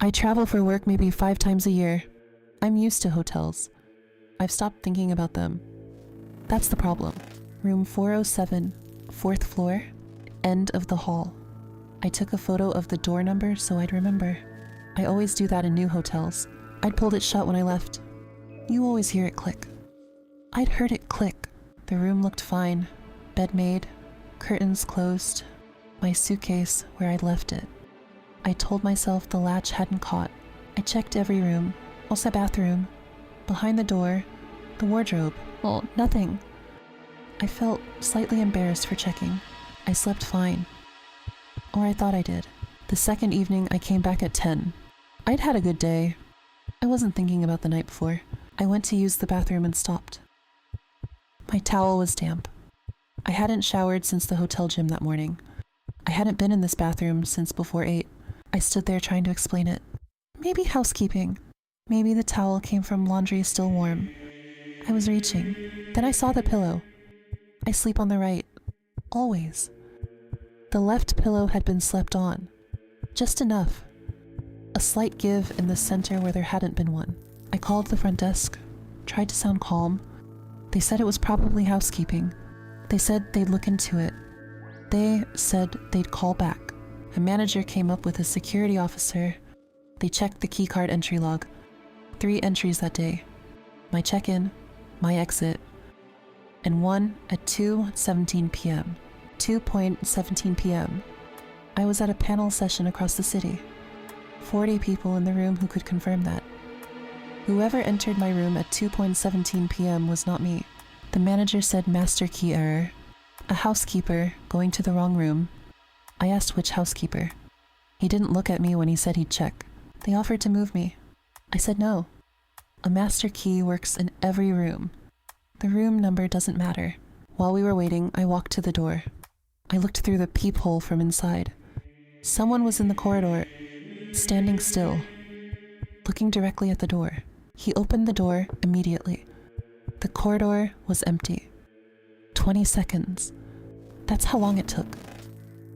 I travel for work maybe 5 times a year. I'm used to hotels. I've stopped thinking about them. That's the problem. Room 407, 4th floor, end of the hall. I took a photo of the door number so I'd remember. I always do that in new hotels. I'd pulled it shut when I left. You always hear it click. I'd heard it click. The room looked fine. Bed made, curtains closed, my suitcase where I'd left it. I told myself the latch hadn't caught. I checked every room, also bathroom, behind the door, the wardrobe. Well, nothing. I felt slightly embarrassed for checking. I slept fine. Or I thought I did. The second evening, I came back at 10. I'd had a good day. I wasn't thinking about the night before. I went to use the bathroom and stopped. My towel was damp. I hadn't showered since the hotel gym that morning. I hadn't been in this bathroom since before 8. I stood there trying to explain it. Maybe housekeeping. Maybe the towel came from laundry still warm. I was reaching. Then I saw the pillow. I sleep on the right. Always. The left pillow had been slept on. Just enough. A slight give in the center where there hadn't been one. I called the front desk, tried to sound calm. They said it was probably housekeeping. They said they'd look into it. They said they'd call back. A manager came up with a security officer. They checked the keycard entry log. 3 entries that day. My check-in, my exit, and one at 2:17 p.m. 2:17 p.m. I was at a panel session across the city. 40 people in the room who could confirm that. Whoever entered my room at 2:17 p.m. was not me. The manager said master key error. A housekeeper going to the wrong room. I asked which housekeeper. He didn't look at me when he said he'd check. They offered to move me. I said no. A master key works in every room. The room number doesn't matter. While we were waiting, I walked to the door. I looked through the peephole from inside. Someone was in the corridor, standing still, looking directly at the door. He opened the door immediately. The corridor was empty. 20 seconds. That's how long it took.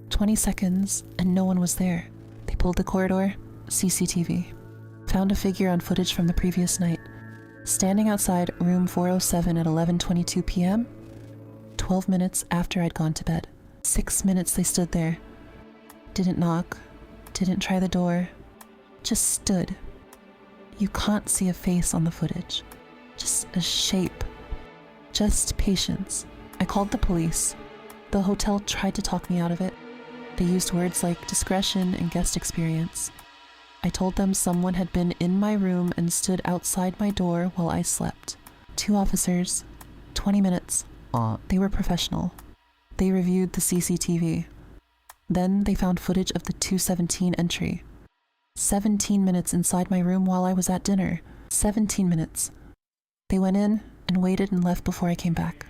20 seconds and no one was there. They pulled the corridor, CCTV. Found a figure on footage from the previous night. Standing outside room 407 at 11:22 p.m. 12 minutes after I'd gone to bed. 6 minutes they stood there. Didn't knock, didn't try the door, just stood. You can't see a face on the footage. Just a shape. Just patience. I called the police. The hotel tried to talk me out of it. They used words like discretion and guest experience. I told them someone had been in my room and stood outside my door while I slept. 2 officers, 20 minutes. They were professional. They reviewed the CCTV. Then they found footage of the 2:17 entry. 17 minutes inside my room while I was at dinner. 17 minutes. They went in and waited and left before I came back.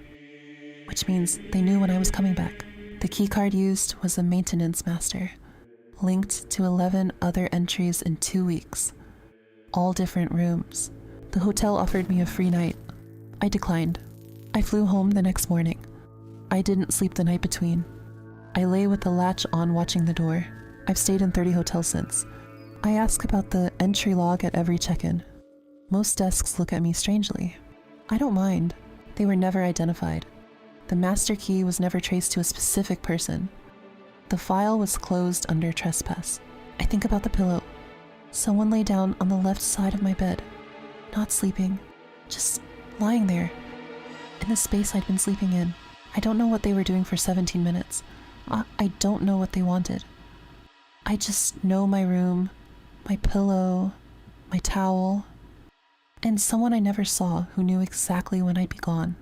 Which means they knew when I was coming back. The keycard used was a maintenance master, linked to 11 other entries in 2 weeks. All different rooms. The hotel offered me a free night. I declined. I flew home the next morning. I didn't sleep the night between. I lay with the latch on watching the door. I've stayed in 30 hotels since. I ask about the entry log at every check-in. Most desks look at me strangely. I don't mind. They were never identified. The master key was never traced to a specific person. The file was closed under trespass. I think about the pillow. Someone lay down on the left side of my bed, not sleeping, just lying there, in the space I'd been sleeping in. I don't know what they were doing for 17 minutes. I don't know what they wanted. I just know my room, my pillow, my towel, and someone I never saw who knew exactly when I'd be gone.